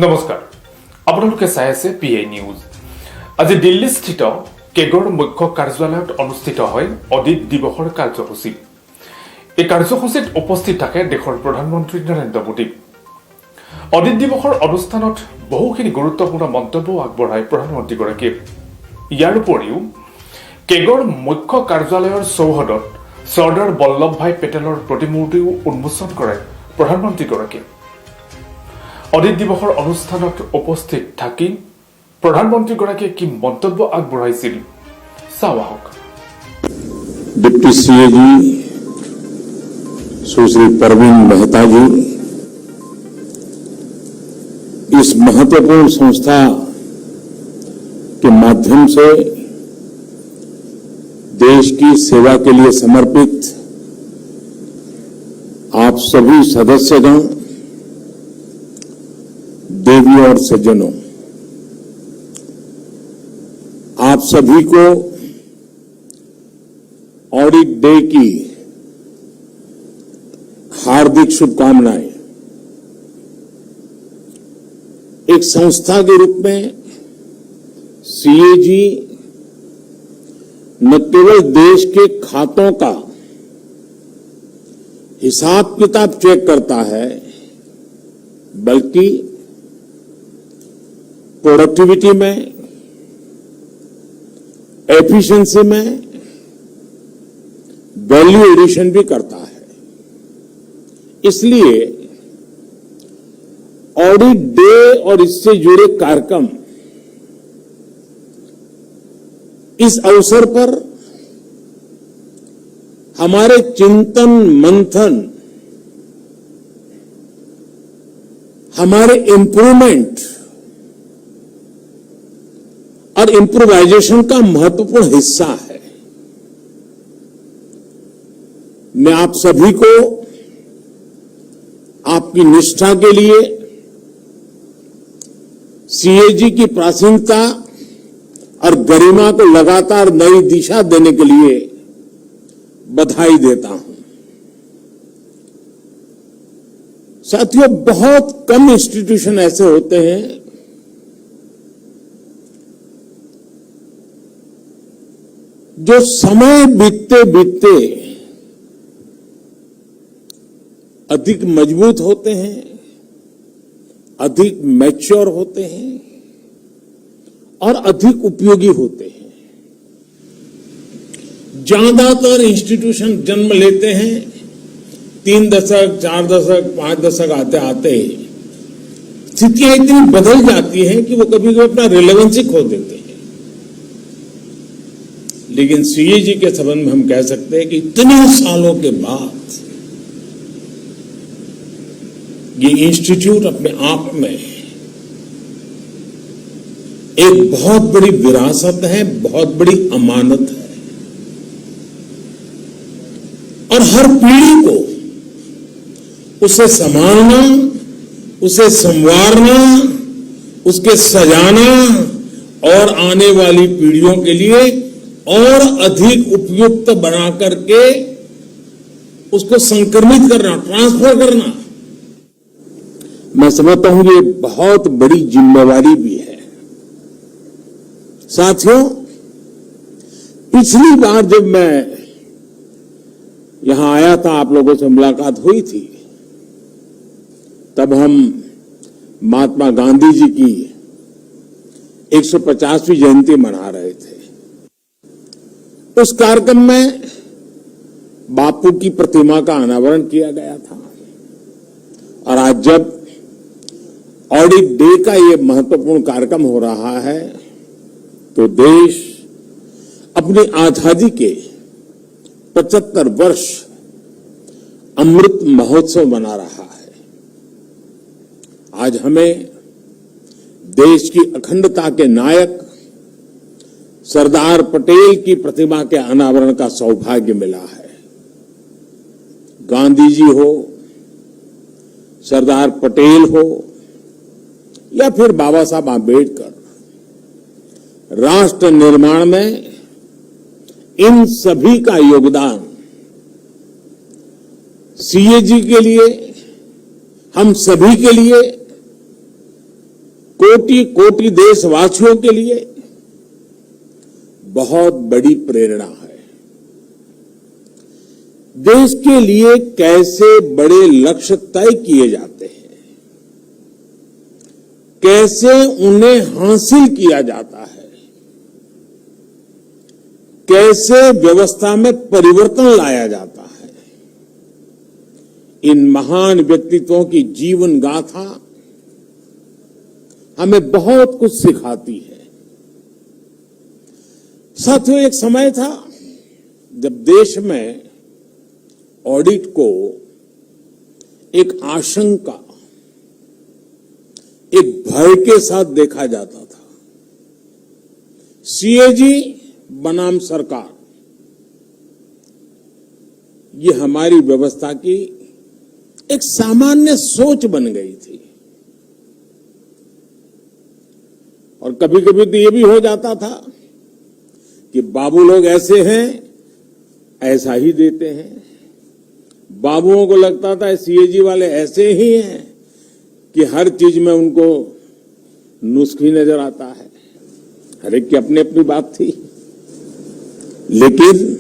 নমস্কাৰ আপোনালোকে চাই আছে পিআই নিউজ। আজি দিল্লীস্থিত কেগৰ মুখ্য কাৰ্যালয়ত অনুষ্ঠিত হয় অদিত দিৱসৰ কাৰ্যসূচী। এই কাৰ্যসূচীত উপস্থিত থাকে দেশৰ প্ৰধানমন্ত্ৰী নৰেন্দ্ৰ মোদী। অদিত দিৱসৰ অনুষ্ঠানত বহুখিনি গুৰুত্বপূৰ্ণ মন্তব্য আগবঢ়ায় প্ৰধানমন্ত্ৰীগৰাকীয়ে। ইয়াৰ উপৰিও কেগৰ মুখ্য কাৰ্যালয়ৰ চৌহদত চৰ্দাৰ বল্লভ ভাই পেটেলৰ প্ৰতিমূৰ্তিও উন্মোচন কৰে প্ৰধানমন্ত্ৰীগৰাকীয়ে। অদিত দিৱসৰ অনুষ্ঠানত উপস্থিত থাকি প্ৰধানমন্ত্ৰীগৰাকীয়ে কি মন্তব্য আগবঢ়াইছিল চাওঁ আহক। डिप्टी सीए जी सुश्री परवीन मेहता जी इस महत्वपूर्ण संस्था के माध्यम से देश की सेवा के लिए समर्पित आप सभी सदस्यगण, देवी और सज्जनों, आप सभी को ऑडिट डे की हार्दिक शुभकामनाएं। एक संस्था के रूप में सीएजी न केवल देश के खातों का हिसाब किताब चेक करता है, बल्कि प्रोडक्टिविटी में, एफिशिएंसी में वैल्यू एडिशन भी करता है। इसलिए ऑडिट डे और इससे जुड़े कार्यक्रम इस अवसर पर हमारे चिंतन मंथन, हमारे इंप्रूवमेंट और इम्प्रोवाइजेशन का महत्वपूर्ण हिस्सा है। मैं आप सभी को आपकी निष्ठा के लिए, सीएजी की प्राचीनता और गरिमा को लगातार नई दिशा देने के लिए बधाई देता हूं। साथियों, बहुत कम इंस्टीट्यूशन ऐसे होते हैं जो समय बीतते बीतते अधिक मजबूत होते हैं, अधिक मैच्योर होते हैं और अधिक उपयोगी होते हैं। ज्यादातर इंस्टीट्यूशन जन्म लेते हैं 3 दशक, 4 दशक, 5 दशक आते आते स्थितियां इतनी बदल जाती हैं कि वो कभी कभी अपना रिलेवेंस ही खो देते हैं। लेकिन सीएजी के संबंध में हम कह सकते हैं कि इतने सालों के बाद ये इंस्टीट्यूट अपने आप में एक बहुत बड़ी विरासत है, बहुत बड़ी अमानत है। और हर पीढ़ी को उसे संभालना, उसे संवारना, उसके सजाना और आने वाली पीढ़ियों के लिए और अधिक उपयुक्त बना करके उसको संक्रमित करना, ट्रांसफर करना, मैं समझता हूं ये बहुत बड़ी जिम्मेवारी भी है। साथियों, पिछली बार जब मैं यहां आया था, आप लोगों से मुलाकात हुई थी, तब हम महात्मा गांधी जी की 150वीं जयंती मना रहे थे। उस कार्यक्रम में बापू की प्रतिमा का अनावरण किया गया था। और आज जब ऑडिट डे का ये महत्वपूर्ण कार्यक्रम हो रहा है, तो देश अपनी आजादी के 75 वर्ष अमृत महोत्सव मना रहा है। आज हमें देश की अखंडता के नायक सरदार पटेल की प्रतिमा के अनावरण का सौभाग्य मिला है। गांधी जी हो, सरदार पटेल हो या फिर बाबा साहब आंबेडकर, राष्ट्र निर्माण में इन सभी का योगदान सीएजी के लिए, हम सभी के लिए कोटि कोटि देशवासियों के लिए बहुत बड़ी प्रेरणा है। देश के लिए कैसे बड़े लक्ष्य तय किए जाते हैं, कैसे उन्हें हासिल किया जाता है, कैसे व्यवस्था में परिवर्तन लाया जाता है, इन महान व्यक्तित्वों की जीवन गाथा हमें बहुत कुछ सिखाती है। साथियों, एक समय था जब देश में ऑडिट को एक आशंका, एक भय के साथ देखा जाता था। सीएजी बनाम सरकार, ये हमारी व्यवस्था की एक सामान्य सोच बन गई थी। और कभी कभी तो ये भी हो जाता था कि बाबू लोग ऐसे हैं, ऐसा ही देते हैं। बाबुओं को लगता था सीएजी वाले ऐसे ही हैं कि हर चीज में उनको नुस्खी नजर आता है। हर एक की अपनी अपनी बात थी। लेकिन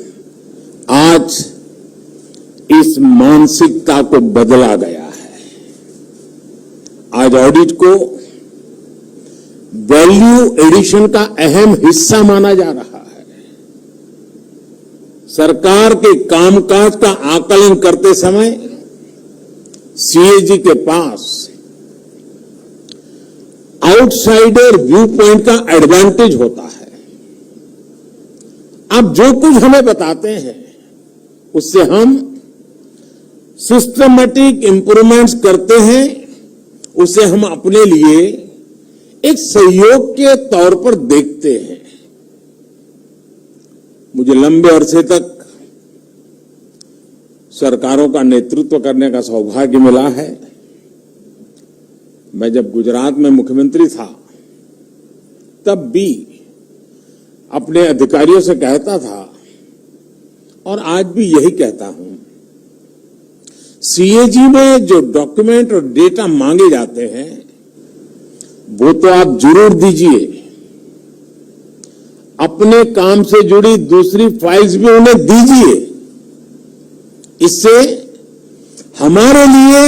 आज इस मानसिकता को बदला गया है। आज ऑडिट को वैल्यू एडिशन का अहम हिस्सा माना जा रहा है। सरकार के कामकाज का आकलन करते समय सीएजी के पास आउटसाइडर व्यू पॉइंट का एडवांटेज होता है। आप जो कुछ हमें बताते हैं उससे हम सिस्टमैटिक इंप्रूवमेंट्स करते हैं, उसे हम अपने लिए एक सहयोग के तौर पर देखते हैं। मुझे लंबे अरसे तक सरकारों का नेतृत्व करने का सौभाग्य मिला है। मैं जब गुजरात में मुख्यमंत्री था तब भी अपने अधिकारियों से कहता था और आज भी यही कहता हूं, सीएजी में जो डॉक्यूमेंट और डेटा मांगे जाते हैं वो तो आप जरूर दीजिए। अपने काम से जुड़ी दूसरी फाइल्स भी उन्हें दीजिए। इससे हमारे लिए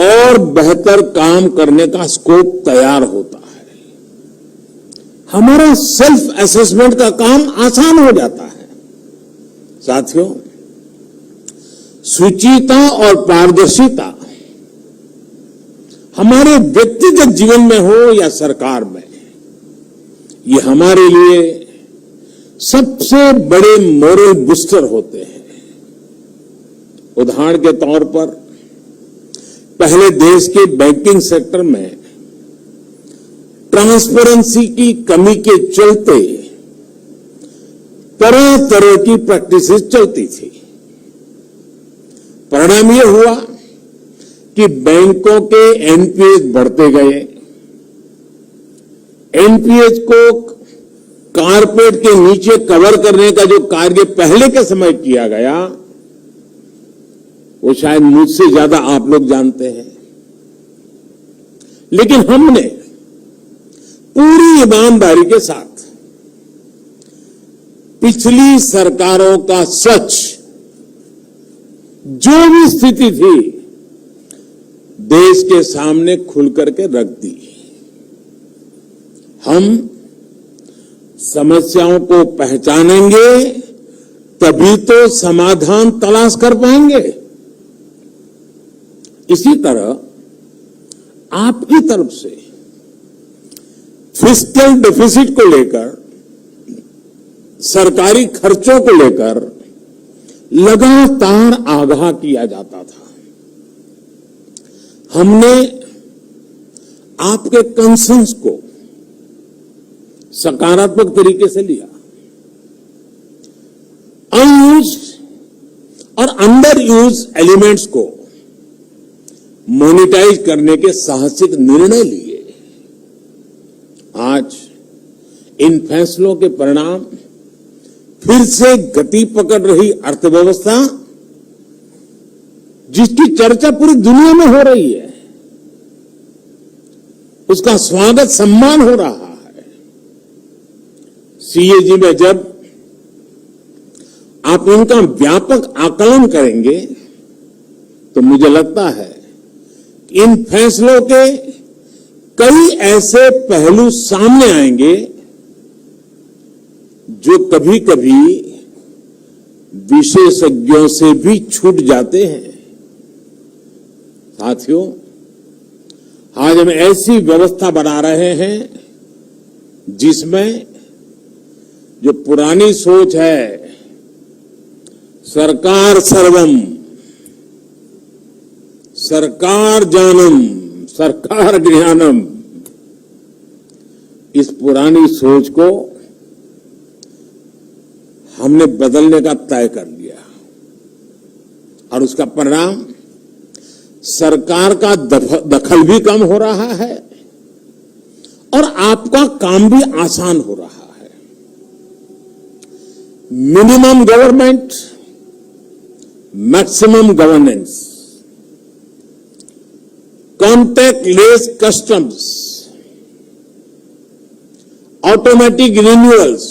और बेहतर काम करने का स्कोप तैयार होता है। हमारा सेल्फ असेसमेंट का काम आसान हो जाता है। साथियों, शुचिता और पारदर्शिता हमारे व्यक्तिगत जीवन में हो या सरकार में, ये हमारे लिए सबसे बड़े मोरल बूस्टर होते हैं। उदाहरण के तौर पर पहले देश के बैंकिंग सेक्टर में ट्रांसपेरेंसी की कमी के चलते तरह तरह की प्रैक्टिसेस चलती थी। परिणाम यह हुआ कि बैंकों के एनपीएस बढ़ते गए। एनपीएस को कारपेट के नीचे कवर करने का जो कार्य पहले के समय किया गया वो शायद मुझसे ज्यादा आप लोग जानते हैं। लेकिन हमने पूरी ईमानदारी के साथ पिछली सरकारों का सच, जो भी स्थिति थी, देश के सामने खुल करके रख दी। हम समस्याओं को पहचानेंगे तभी तो समाधान तलाश कर पाएंगे। इसी तरह आपकी तरफ से फिस्कल डेफिसिट को लेकर, सरकारी खर्चों को लेकर लगातार आगाह किया जाता था। हमने आपके कंसर्न्स को सकारात्मक तरीके से लिया। अनयूज्ड और अंडर यूज एलिमेंट्स को मोनिटाइज करने के साहसिक निर्णय लिए। आज इन फैसलों के परिणाम फिर से गति पकड़ रही अर्थव्यवस्था, जिसकी चर्चा पूरी दुनिया में हो रही है, उसका स्वागत सम्मान हो रहा है। सीएजी में जब आप इनका व्यापक आकलन करेंगे तो मुझे लगता है कि इन फैसलों के कई ऐसे पहलू सामने आएंगे जो कभी कभी विशेषज्ञों से भी छूट जाते हैं। साथियों, आज हम ऐसी व्यवस्था बना रहे हैं जिसमें जो पुरानी सोच है, सरकार सर्वम, सरकार जानम, सरकार ज्ञानम, इस पुरानी सोच को हमने बदलने का तय कर लिया और उसका परिणाम सरकार का दखल भी कम हो रहा है और आपका काम भी आसान हो रहा है। Minimum government, maximum governance, contactless customs, automatic renewals,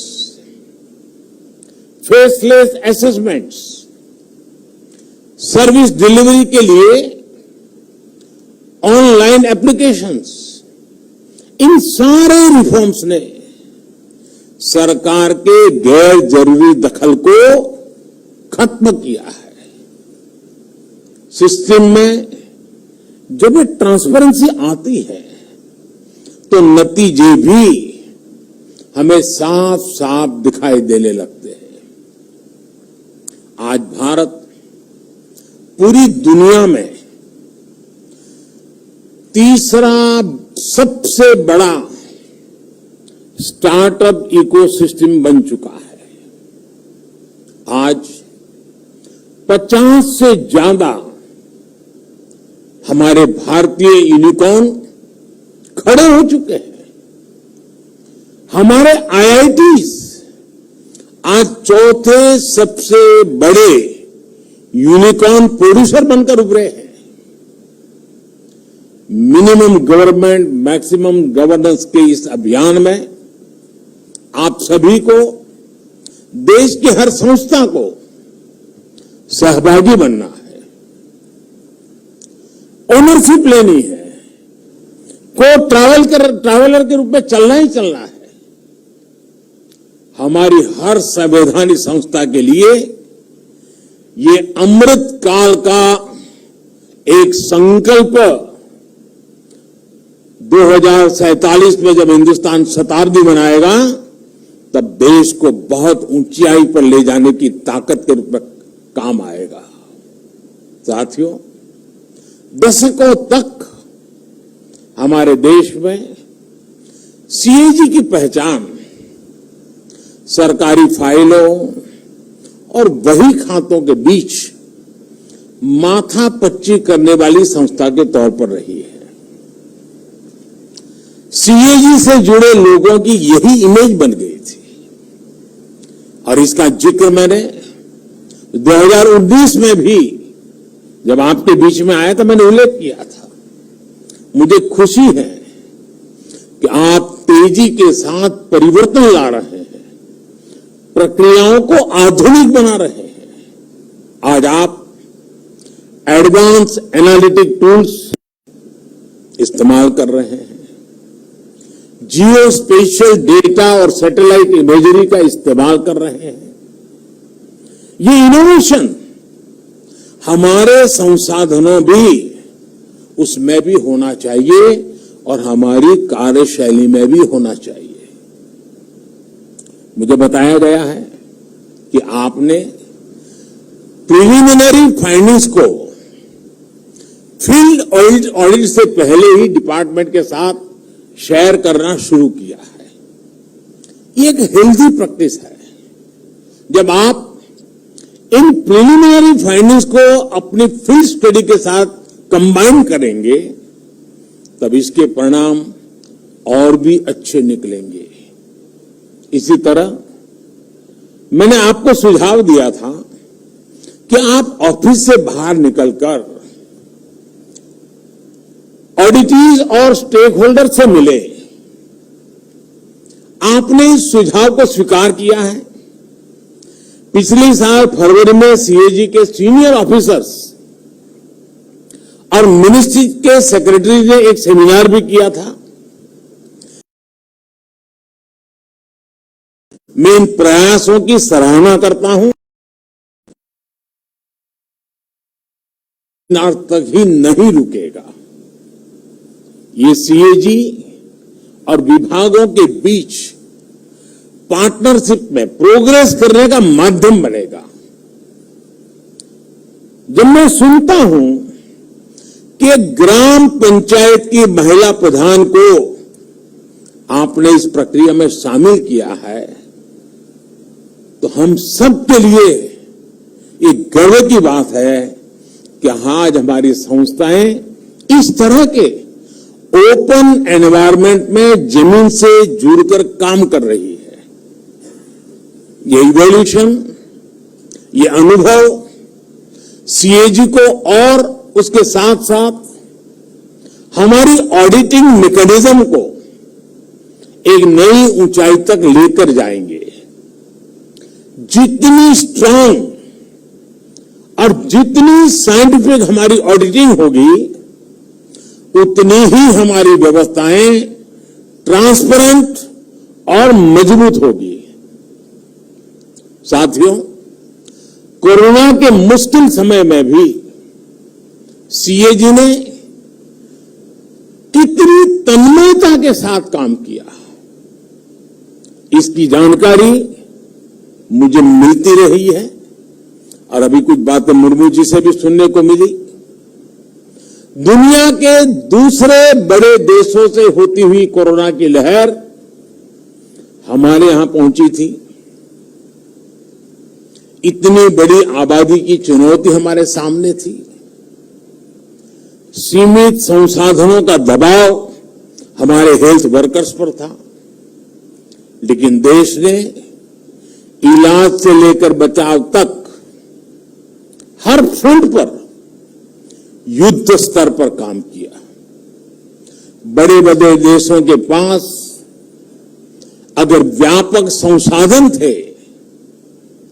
faceless assessments, service delivery के लिए ऑनलाइन एप्लीकेशंस, इन सारे रिफॉर्म्स ने सरकार के गैर जरूरी दखल को खत्म किया है। सिस्टम में जब ये ट्रांसपेरेंसी आती है तो नतीजे भी हमें साफ साफ दिखाई देने लगते हैं। आज भारत पूरी दुनिया में तीसरा सबसे बड़ा स्टार्टअप इकोसिस्टम बन चुका है। आज 50 से ज्यादा हमारे भारतीय यूनिकॉर्न खड़े हो चुके हैं। हमारे आईआईटीज आज चौथे सबसे बड़े यूनिकॉर्न प्रोड्यूसर बनकर उभरे हैं। मिनिमम गवर्नमेंट, मैक्सिमम गवर्नेंस के इस अभियान में आप सभी को, देश की हर संस्था को सहभागी बनना है, ओनरशिप लेनी है, को ट्रैवलर के रूप में चलना ही चलना है। हमारी हर संवैधानिक संस्था के लिए ये अमृत काल का एक संकल्प 2047 में जब हिंदुस्तान शताब्दी मनाएगा तब देश को बहुत ऊंचाई पर ले जाने की ताकत के रूप में काम आएगा। साथियों, दशकों तक हमारे देश में सीएजी की पहचान सरकारी फाइलों और वही खातों के बीच माथापच्ची करने वाली संस्था के तौर पर रही है। सीएजी से जुड़े लोगों की यही इमेज बन गई थी और इसका जिक्र मैंने 2019 में भी जब आपके बीच में आया था मैंने उल्लेख किया था। मुझे खुशी है कि आप तेजी के साथ परिवर्तन ला रहे हैं, प्रक्रियाओं को आधुनिक बना रहे हैं। आज आप एडवांस एनालिटिक टूल्स इस्तेमाल कर रहे हैं, जियो स्पेशियल डेटा और सैटेलाइट इमेजरी का इस्तेमाल कर रहे हैं। ये इनोवेशन हमारे संसाधनों भी उसमें भी होना चाहिए और हमारी कार्यशैली में भी होना चाहिए। मुझे बताया गया है कि आपने प्रिलिमिनरी फाइंडिंग्स को फील्ड ऑडिट से पहले ही डिपार्टमेंट के साथ शेयर करना शुरू किया है। ये एक हेल्दी प्रैक्टिस है। जब आप इन प्रिलिमिनरी फाइंडिंग्स को अपनी फील्ड स्टडी के साथ कंबाइन करेंगे तब इसके परिणाम और भी अच्छे निकलेंगे। इसी तरह मैंने आपको सुझाव दिया था कि आप ऑफिस से बाहर निकलकर ऑडिटरीज और स्टेक होल्डर से मिले, आपने इस सुझाव को स्वीकार किया है। पिछले साल फरवरी में सीएजी के सीनियर ऑफिसर्स और मिनिस्ट्री के सेक्रेटरी ने एक सेमिनार भी किया था। मैं इन प्रयासों की सराहना करता हूं। तक ही नहीं रुकेगा। ये सीएजी और विभागों के बीच पार्टनरशिप में प्रोग्रेस करने का माध्यम बनेगा। जब मैं सुनता हूं कि ग्राम पंचायत की महिला प्रधान को आपने इस प्रक्रिया में शामिल किया है, तो हम सब के लिए एक गर्व की बात है कि आज हमारी संस्थाएं इस तरह के ओपन एनवायरनमेंट में जमीन से जुड़कर काम कर रही है। ये इवोल्यूशन, ये अनुभव सीएजी को और उसके साथ साथ हमारी ऑडिटिंग मैकेनिज्म को एक नई ऊंचाई तक लेकर जाएंगे। जितनी स्ट्रांग और जितनी साइंटिफिक हमारी ऑडिटिंग होगी, उतनी ही हमारी व्यवस्थाएं ट्रांसपेरेंट और मजबूत होगी। साथियों, कोरोना के मुश्किल समय में भी सीएजी ने कितनी तन्मयता के साथ काम किया, इसकी जानकारी मुझे मिलती रही है और अभी कुछ बातें मुर्मू जी से भी सुनने को मिली। दुनिया के दूसरे बड़े देशों से होती हुई कोरोना की लहर हमारे यहां पहुंची थी। इतनी बड़ी आबादी की चुनौती हमारे सामने थी। सीमित संसाधनों का दबाव हमारे हेल्थ वर्कर्स पर था, लेकिन देश ने इलाज से लेकर बचाव तक हर फ्रंट पर युद्ध स्तर पर काम किया। बड़े बड़े देशों के पास अगर व्यापक संसाधन थे,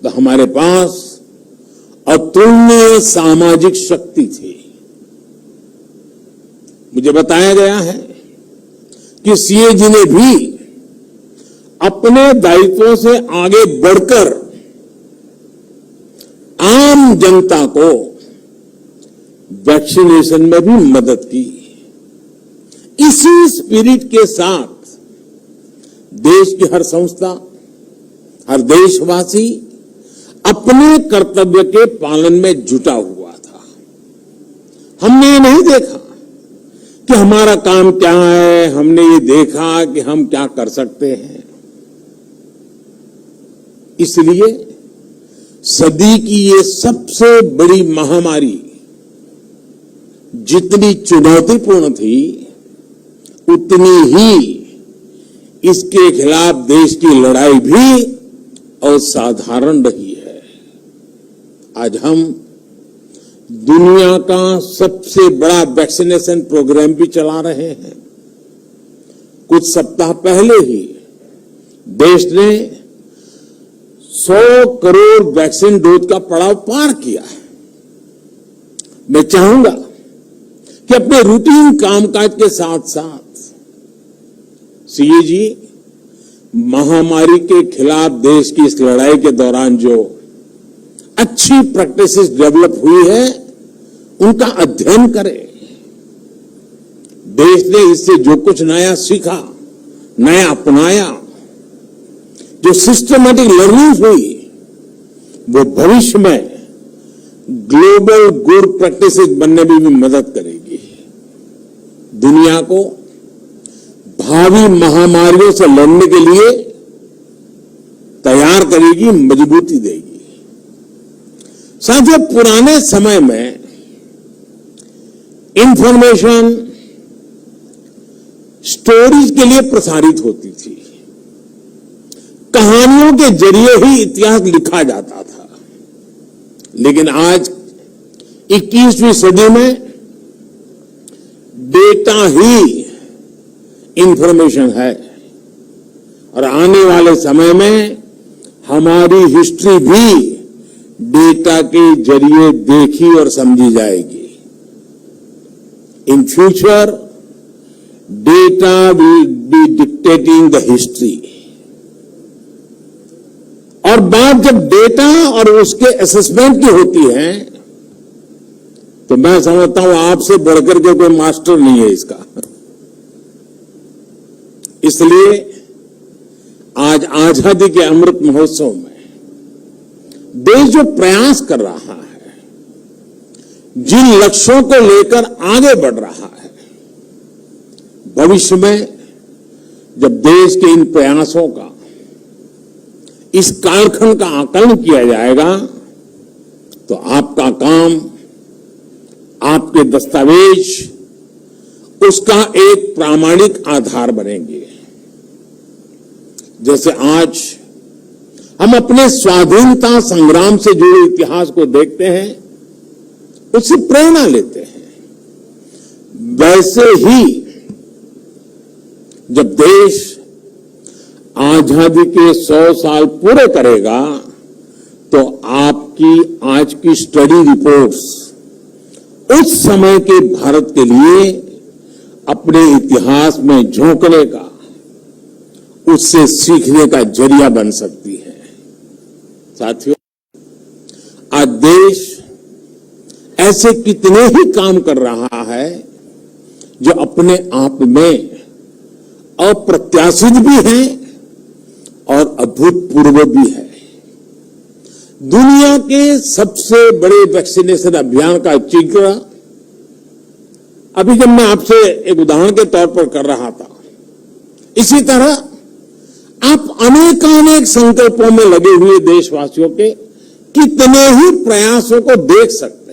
तो हमारे पास अतुलनीय सामाजिक शक्ति थी। मुझे बताया गया है कि सीएजी ने भी अपने दायित्वों से आगे बढ़कर आम जनता को वैक्सीनेशन में भी मदद की। इसी स्पिरिट के साथ देश की हर संस्था, हर देशवासी अपने कर्तव्य के पालन में जुटा हुआ था। हमने ये नहीं देखा कि हमारा काम क्या है, हमने ये देखा कि हम क्या कर सकते हैं। इसलिए सदी की ये सबसे बड़ी महामारी जितनी चुनौतीपूर्ण थी, उतनी ही इसके खिलाफ देश की लड़ाई भी असाधारण रही है। आज हम दुनिया का सबसे बड़ा वैक्सीनेशन प्रोग्राम भी चला रहे हैं। कुछ सप्ताह पहले ही देश ने 100 करोड़ वैक्सीन डोज का पड़ाव पार किया है। मैं चाहूंगा कि अपने रूटीन कामकाज के साथ साथ सीएजी महामारी के खिलाफ देश की इस लड़ाई के दौरान जो अच्छी प्रैक्टिसेस डेवलप हुई है, उनका अध्ययन करें। देश ने इससे जो कुछ नया सीखा, नया अपनाया, जो सिस्टमैटिक लर्निंग हुई, वो भविष्य में ग्लोबल गुड प्रैक्टिसेस बनने में भी मदद करेगी। दुनिया को भावी महामारियों से लड़ने के लिए तैयार करेगी, मजबूती देगी। साथियों, पुराने समय में इंफॉर्मेशन स्टोरीज के लिए प्रसारित होती थी। कहानियों के जरिए ही इतिहास लिखा जाता था। लेकिन आज 21वीं सदी में डेटा डेटा ही इंफॉर्मेशन है और आने वाले समय में हमारी हिस्ट्री भी डेटा के जरिए देखी और समझी जाएगी। In future data will be dictating the history. और बात जब डेटा और उसके असेसमेंट की होती है तो मैं समझता हूं आपसे बढ़कर के कोई मास्टर नहीं है इसका। इसलिए आज आजादी के अमृत महोत्सव में देश जो प्रयास कर रहा है, जिन लक्ष्यों को लेकर आगे बढ़ रहा है, भविष्य में जब देश के इन प्रयासों का, इस कालखंड का आकलन किया जाएगा तो आपका काम, आपके दस्तावेज उसका एक प्रामाणिक आधार बनेंगे। जैसे आज हम अपने स्वाधीनता संग्राम से जुड़े इतिहास को देखते हैं, उससे प्रेरणा लेते हैं, वैसे ही जब देश आजादी के 100 साल पूरे करेगा तो आपकी आज की स्टडी रिपोर्ट्स उस समय के भारत के लिए अपने इतिहास में झोंकने का, उससे सीखने का जरिया बन सकती है। साथियों, आज देश ऐसे कितने ही काम कर रहा है जो अपने आप में अप्रत्याशित भी हैं और अभूतपूर्व भी है। दुनिया के सबसे बड़े वैक्सीनेशन अभियान का जिक्र अभी जब मैं आपसे एक उदाहरण के तौर पर कर रहा था, इसी तरह आप अनेकानेक संकल्पों में लगे हुए देशवासियों के कितने ही प्रयासों को देख सकते हैं।